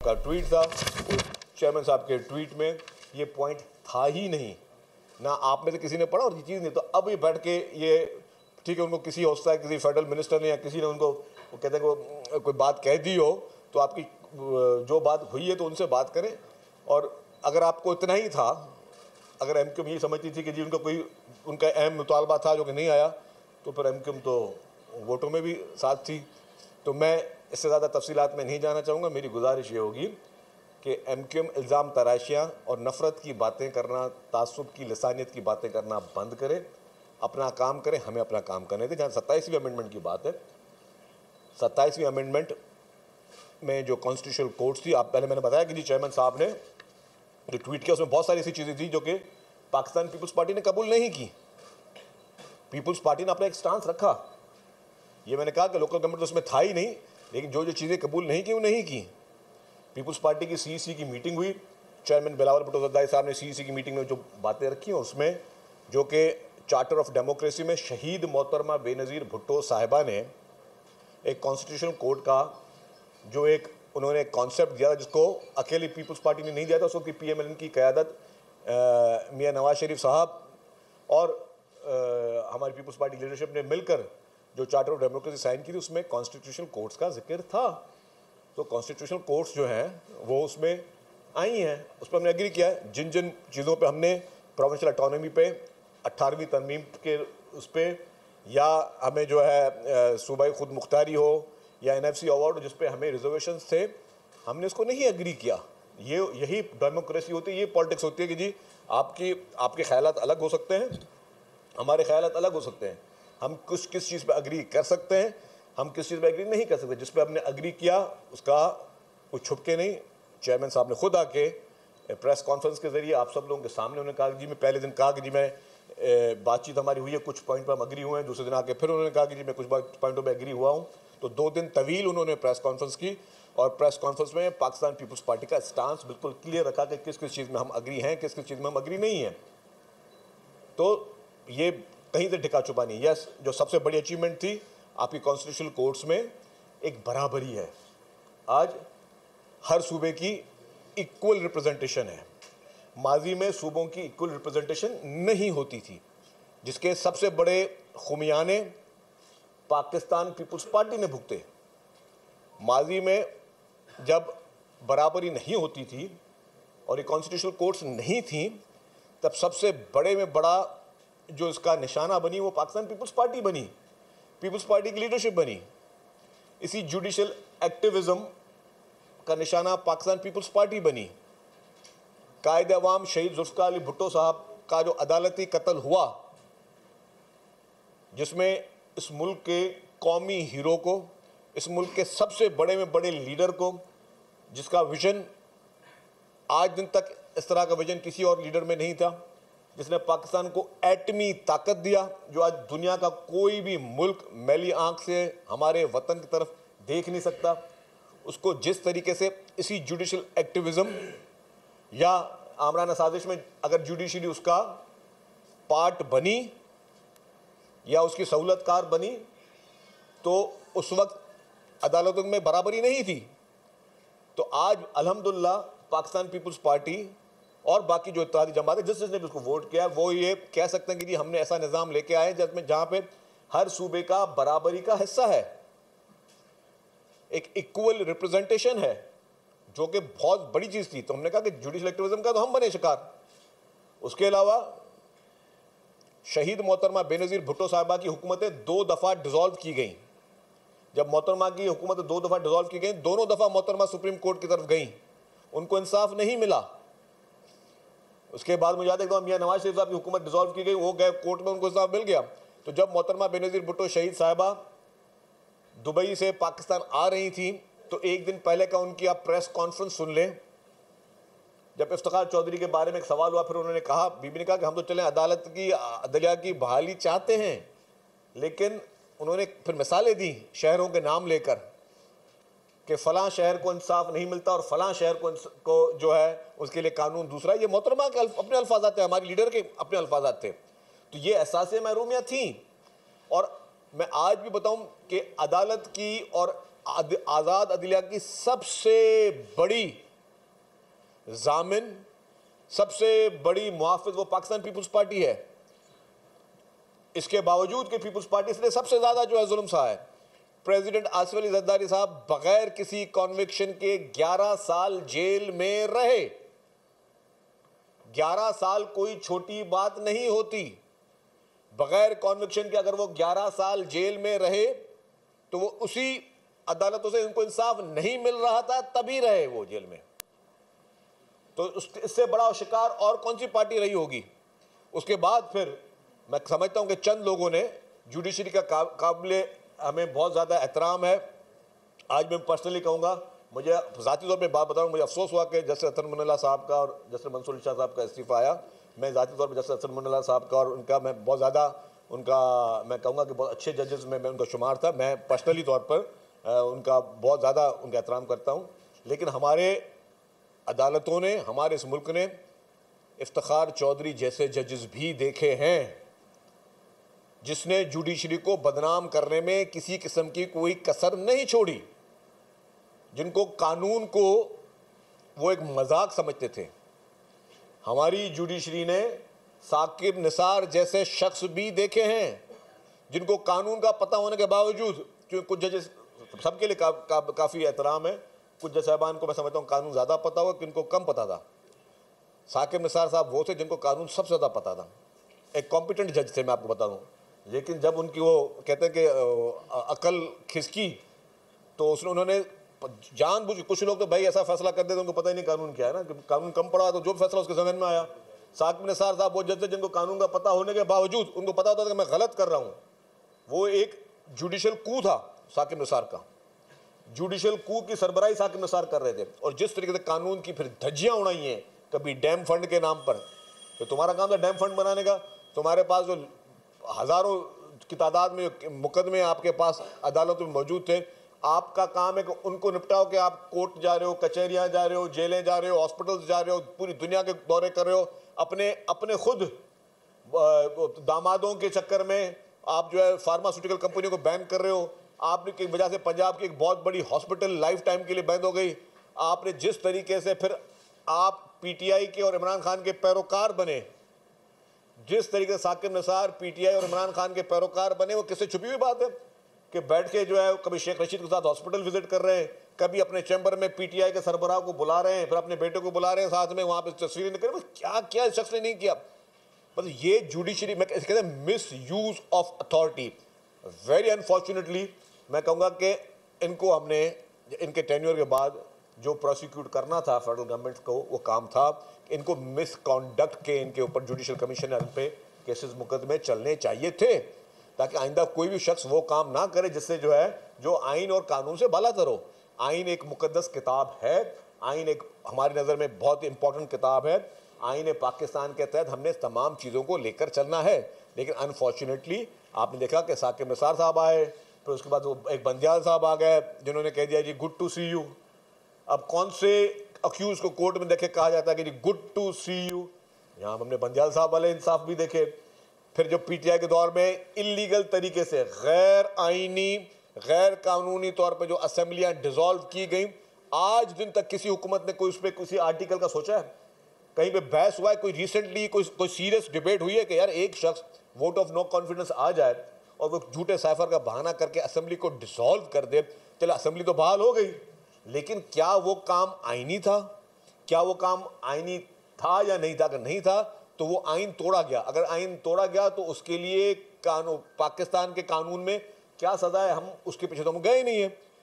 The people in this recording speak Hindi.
का ट्वीट था, चेयरमैन साहब के ट्वीट में ये पॉइंट था ही नहीं, ना आप में से किसी ने पढ़ा और ये चीज़ नहीं। तो अब ये बैठ के ये ठीक है, उनको किसी होता है, किसी फेडरल मिनिस्टर ने या किसी ने उनको वो कहते हैं को कोई बात कह दी हो, तो आपकी जो बात हुई है तो उनसे बात करें। और अगर आपको इतना ही था, अगर एमक्यूएम ये समझती थी कि जी उनका कोई उनका अहम मुतालबा था जो कि नहीं आया, तो फिर एमक्यूएम तो वोटों में भी साथ थी। तो मैं इससे ज़्यादा तफसीलात में नहीं जाना चाहूँगा। मेरी गुजारिश ये होगी कि एमक्यूएम इल्ज़ाम तराशियाँ और नफ़रत की बातें करना, तासुब की लसानियत की बातें करना बंद करे, अपना काम करें, हमें अपना काम करने दें। जहाँ 27वीं अमेंडमेंट की बात है, 27वीं अमेंडमेंट में जो कॉन्स्टिट्यूशनल कोर्ट थी, आप पहले मैंने बताया कि जी चेयरमैन साहब ने जो ट्वीट किया उसमें बहुत सारी ऐसी चीज़ें थी जो कि पाकिस्तान पीपल्स पार्टी ने कबूल नहीं की। पीपल्स पार्टी ने अपना एक स्टांस रखा। ये मैंने कहा कि लोकल गवर्नमेंट तो उसमें था ही नहीं, लेकिन जो जो चीज़ें कबूल नहीं की वो नहीं की। पीपल्स पार्टी की सीईसी की मीटिंग हुई, चेयरमैन बिलावल भुट्टो ज़रदारी साहब ने सीईसी की मीटिंग में जो बातें रखी हैं उसमें जो कि चार्टर ऑफ डेमोक्रेसी में शहीद मोहतरमा बेनज़ीर भुट्टो साहिबा ने एक कॉन्स्टिट्यूशनल कोर्ट का जो एक उन्होंने एक कॉन्सेप्ट दिया था, जिसको अकेली पीपल्स पार्टी ने नहीं दिया था, उसको पीएमएलएन की क़यादत मियां नवाज शरीफ साहब और हमारी पीपल्स पार्टी लीडरशिप ने मिलकर जो चार्टर ऑफ डेमोक्रेसी साइन की थी, उसमें कॉन्स्टिट्यूशनल कोर्ट्स का जिक्र था। तो कॉन्स्टिट्यूशनल कोर्ट्स जो हैं वो उसमें आई हैं, उस पर हमने एग्री किया है। जिन जिन चीज़ों पे हमने प्रोविंशियल ऑटोनॉमी पे 18वीं तरमीम के उस पर, या हमें जो है सूबाई खुद मुख्तारी हो या एनएफसी अवार्ड जिस पे हमें रिजर्वेशन थे, हमने उसको नहीं एग्री किया। ये यही डेमोक्रेसी होती है, ये पॉलिटिक्स होती है कि जी आपके ख्यालात अलग हो सकते हैं, हमारे ख्यालात अलग हो सकते हैं। हम किस चीज़ पे एग्री कर सकते हैं, हम किस चीज़ पे एग्री नहीं कर सकते। जिस पे हमने एग्री किया उसका कुछ छुप के नहीं, चेयरमैन साहब ने खुद आके प्रेस कॉन्फ्रेंस के ज़रिए आप सब लोगों के सामने उन्होंने कहा कि जी मैं पहले दिन कहा कि जी मैं बातचीत हमारी हुई है, कुछ पॉइंट पर हम एग्री हुए हैं। दूसरे दिन आके फिर उन्होंने कहा कि जी मैं कुछ पॉइंटों पर एग्री हुआ हूँ। तो 2 दिन तवील उन्होंने प्रेस कॉन्फ्रेंस की, और प्रेस कॉन्फ्रेंस में पाकिस्तान पीपल्स पार्टी का स्टांस बिल्कुल क्लियर रखा कि किस किस चीज़ में हम एग्री हैं, किस किस चीज़ में हम एग्री नहीं हैं। तो ये कहीं से ढिका छुपा नहीं। यस, जो सबसे बड़ी अचीवमेंट थी आपकी कॉन्स्टिट्यूशनल कोर्ट्स में एक बराबरी है। आज हर सूबे की इक्वल रिप्रेजेंटेशन है। माजी में सूबों की इक्वल रिप्रेजेंटेशन नहीं होती थी, जिसके सबसे बड़े खुमियाने पाकिस्तान पीपल्स पार्टी ने भुगते। माजी में जब बराबरी नहीं होती थी और ये कॉन्स्टिट्यूशनल कोर्ट्स नहीं थी, तब सबसे बड़े में बड़ा जो इसका निशाना बनी वो पाकिस्तान पीपल्स पार्टी बनी, पीपल्स पार्टी की लीडरशिप बनी। इसी जुडिशल एक्टिविज्म का निशाना पाकिस्तान पीपल्स पार्टी बनी। कायद अवाम शहीद जुल्फ़िकार अली भुट्टो साहब का जो अदालती कत्ल हुआ, जिसमें इस मुल्क के कौमी हीरो को, इस मुल्क के सबसे बड़े में बड़े लीडर को, जिसका विजन आज दिन तक इस तरह का विजन किसी और लीडर में नहीं था, जिसने पाकिस्तान को एटमी ताकत दिया, जो आज दुनिया का कोई भी मुल्क मैली आंख से हमारे वतन की तरफ देख नहीं सकता, उसको जिस तरीके से इसी जुडिशल एक्टिविज्म या आमराना साजिश में अगर जुडिशरी उसका पार्ट बनी या उसकी सहूलतकार बनी, तो उस वक्त अदालतों में बराबरी नहीं थी। तो आज अल्हम्दुलिल्लाह पाकिस्तान पीपल्स पार्टी और बाकी जो इत्तेहादी जमात है, जिसने भी उसको वोट किया, वो ये कह सकते हैं कि जी हमने ऐसा निज़ाम लेके आए जिसमें जहाँ पे हर सूबे का बराबरी का हिस्सा है, एक इक्वल रिप्रेजेंटेशन है, जो कि बहुत बड़ी चीज़ थी। तो हमने कहा कि जुडिशल एक्टिविज्म का तो हम बने शिकार। उसके अलावा शहीद मोहतरमा बेनज़ीर भुट्टो साहिबा की हुकूमतें 2 दफ़ा डिज़ोल्व की गई। जब मोहतरमा की हुकूमत 2 दफ़ा डिज़ोल्व की गई, दोनों दफ़ा मोहतरमा सुप्रीम कोर्ट की तरफ गई, उनको इंसाफ नहीं मिला। उसके बाद मुझे याद है मियां नवाज शरीफ साहब की हुकूमत डिज़ोल्व की गई, वो गए कोर्ट में, उनको इंसाफ मिल गया। तो जब मोहतरमा बेनज़ीर भुट्टो शहीद साहिबा दुबई से पाकिस्तान आ रही थी, तो एक दिन पहले का उनकी आप प्रेस कॉन्फ्रेंस सुन लें। जब इफ्तिखार चौधरी के बारे में एक सवाल हुआ, फिर उन्होंने कहा, बीबी ने कहा कि हम तो चलें अदालत की अदलिया की बहाली चाहते हैं, लेकिन उन्होंने फिर मिसालें दी शहरों के नाम लेकर कि फ़लाँ शहर को इंसाफ नहीं मिलता और फ़लाँ शहर को जो है उसके लिए कानून दूसरा। ये मोहतरमा के अपने अल्फाजात थे, हमारी लीडर के अपने अल्फाजात थे। तो ये एहसास महरूमियाँ थी। और मैं आज भी बताऊं कि अदालत की और आज़ाद अदलिया की सबसे बड़ी जामिन, सबसे बड़ी मुहाफिज वो पाकिस्तान पीपल्स पार्टी है। इसके बावजूद कि पीपल्स पार्टी से सबसे ज़्यादा जो है जुल्म सहा है। प्रेसिडेंट आसिफ अली जरदारी साहब बगैर किसी कॉन्विक्शन के 11 साल जेल में रहे। 11 साल कोई छोटी बात नहीं होती। बगैर कॉन्विक्शन के अगर वो 11 साल जेल में रहे तो वो उसी अदालतों से उनको इंसाफ नहीं मिल रहा था तभी रहे वो जेल में। तो इससे बड़ा शिकार और कौन सी पार्टी रही होगी। उसके बाद फिर मैं समझता हूं कि चंद लोगों ने जुडिशरी का काबिल हमें बहुत ज़्यादा एहतराम है। आज मैं पर्सनली कहूँगा, मुझे ज़ाती तौर पे बात बताऊँ, मुझे अफसोस हुआ कि जस्टिस अतहर मुनल्ला साहब का और जस्टिस मंसूर शाह साहब का इस्तीफ़ा आया। मैं ज़ाती तौर पे जस्टिस अतहर मुनल्ला साहब का और उनका मैं बहुत ज़्यादा मैं कहूँगा कि बहुत अच्छे जजेस में मैं उनका शुमार था। मैं पर्सनली तौर पर उनका बहुत ज़्यादा उनका एहतराम करता हूँ। लेकिन हमारे अदालतों ने, हमारे इस मुल्क ने इफ्तिखार चौधरी जैसे जजेस भी देखे हैं जिसने जुडिशरी को बदनाम करने में किसी किस्म की कोई कसर नहीं छोड़ी, जिनको कानून को वो एक मजाक समझते थे। हमारी जुडिशरी ने साकिब निसार जैसे शख्स भी देखे हैं जिनको कानून का पता होने के बावजूद, क्योंकि कुछ जजेस सबके लिए काफ़ी एहतराम है, कुछ जज साहबान को मैं समझता हूँ कानून ज़्यादा पता हुआ, किनको कम पता था। साकिब निसार साहब वो थे जिनको कानून सबसे ज़्यादा पता था। एक कॉम्पिटेंट जज थे, मैं आपको बता दूँ। लेकिन जब उनकी वो कहते हैं कि अकल खिसकी तो उन्होंने जानबूझ, कुछ लोग तो भाई ऐसा फैसला कर देते उनको पता ही नहीं कानून क्या है ना, कानून कम पड़ा तो जो फैसला उसके समझ में आया। साकिब निसार साहब वो जज थे जिनको कानून का पता होने के बावजूद उनको पता होता था कि मैं गलत कर रहा हूँ। वो एक जुडिशल कू था साकिब निसार का, जुडिशल कू की सरबराही साकिब निसार कर रहे थे। और जिस तरीके से कानून की फिर धज्जियाँ उड़ाई हैं, कभी डैम फंड के नाम पर, तो तुम्हारा काम था डैम फंड बनाने का। तुम्हारे पास जो हज़ारों की तादाद में मुकदमे आपके पास अदालतों में मौजूद थे, आपका काम है कि उनको निपटाओ कि आप कोर्ट जा रहे हो, कचहरियाँ जा रहे हो, जेलें जा रहे हो, हॉस्पिटल्स जा रहे हो, पूरी दुनिया के दौरे कर रहे हो, अपने खुद दामादों के चक्कर में आप जो है फार्मास्यूटिकल कंपनियों को बैन कर रहे हो। आपने की वजह से पंजाब की एक बहुत बड़ी हॉस्पिटल लाइफ टाइम के लिए बंद हो गई। आपने जिस तरीके से फिर आप पीटीआई के और इमरान खान के पैरोकार बने, जिस तरीके से साकिब निसार पीटीआई और इमरान खान के पैरोकार बने, वो किससे छुपी हुई बात है कि बैठ के जो है कभी शेख रशीद के साथ हॉस्पिटल विजिट कर रहे हैं, कभी अपने चैम्बर में पीटीआई के सरबराह को बुला रहे हैं, फिर अपने बेटे को बुला रहे हैं साथ में, वहाँ पे तस्वीरें निकल रही हैं। क्या क्या शख्स ने नहीं किया। मतलब ये जुडिशरी में कहते हैं miss use of authority. Very unfortunately मैं कहूँगा कि इनको हमने इनके टेन्योर के बाद जो प्रोसिक्यूट करना था फेडरल गवर्नमेंट को, वो काम था इनको मिसकॉन्डक्ट के इनके ऊपर जुडिशल कमीशन पे केसेस मुकदमे चलने चाहिए थे, ताकि आइंदा कोई भी शख्स वो काम ना करे जिससे जो है जो आइन और कानून से बालातर हो। आइन एक मुकद्दस किताब है, आइन एक हमारी नज़र में बहुत ही इंपॉर्टेंट किताब है। आइन पाकिस्तान के तहत हमने तमाम चीज़ों को लेकर चलना है। लेकिन अनफॉर्चुनेटली आपने देखा कि साकिब निसार साहब आए, फिर उसके बाद वो एक बंदियाल साहब आ गए जिन्होंने कह दिया जी गुड टू सी यू। अब कौन से अक्यूज को कोर्ट में देखे कहा जाता है कि जी गुड टू सी यू। यहाँ हमने बंदियाल साहब वाले इंसाफ भी देखे। फिर जो पीटीआई के दौर में इलीगल तरीके से गैर आइनी, गैर कानूनी तौर पे जो असेंबलियाँ डिसॉल्व की गई, आज दिन तक किसी हुकूमत ने कोई उस पर किसी आर्टिकल का सोचा है? कहीं पे बहस हुआ है? कोई रिसेंटली कोई सीरियस डिबेट हुई है कि यार एक शख्स वोट ऑफ नो कॉन्फिडेंस आ जाए और वो झूठे साइफर का बहाना करके असेंबली को डिसॉल्व कर दे? चलो असेंबली तो बहाल हो गई, लेकिन क्या वो काम आईनी था? क्या वो काम आईनी था या नहीं था? अगर नहीं था तो वो आइन तोड़ा गया। अगर आइन तोड़ा गया तो उसके लिए कानून, पाकिस्तान के कानून में क्या सजा है, हम उसके पीछे तो हम गए नहीं है।